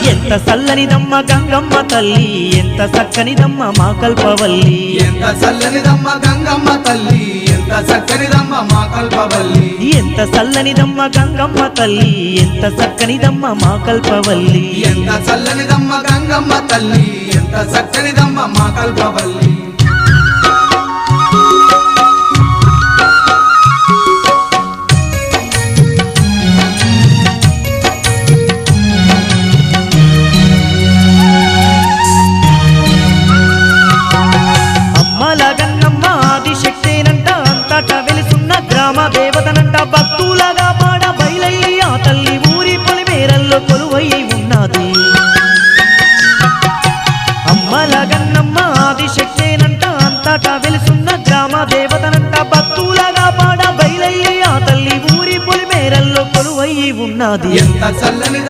ఎంత చల్లనిదమ్మ గంగమ్మ తల్లి ఎంత చక్కనిదమ్మ మా కల్పవల్లి ఎంత చల్లనిదమ్మ గంగమ్మ తల్లి ఎంత చక్కనిదమ్మ మా కల్పవల్లి ఎంత చల్లనిదమ్మ గంగమ్మ తల్లి ఎంత చక్కనిదమ్మ మా కల్పవల్లి ఎంత చల్లనిదమ్మ గంగమ్మ తల్లి ఎంత చక్కనిదమ్మ మా కల్పవల్లి గ్రామ దేవతనంట భక్తులగా పాడ బయలయ్యి ఆ తల్లి ఊరి పొలిమేరల్లో కొలువై ఉన్నది అమ్మల గన్నమ్మ ఆదిశక్తేనంట అంతటా వెలుసున్న గ్రామ దేవతనంట భక్తులగా పాడ బయలయ్యి ఆ తల్లి ఊరి పొలిమేరల్లో కొలువై ఉన్నది ఎంత చల్లని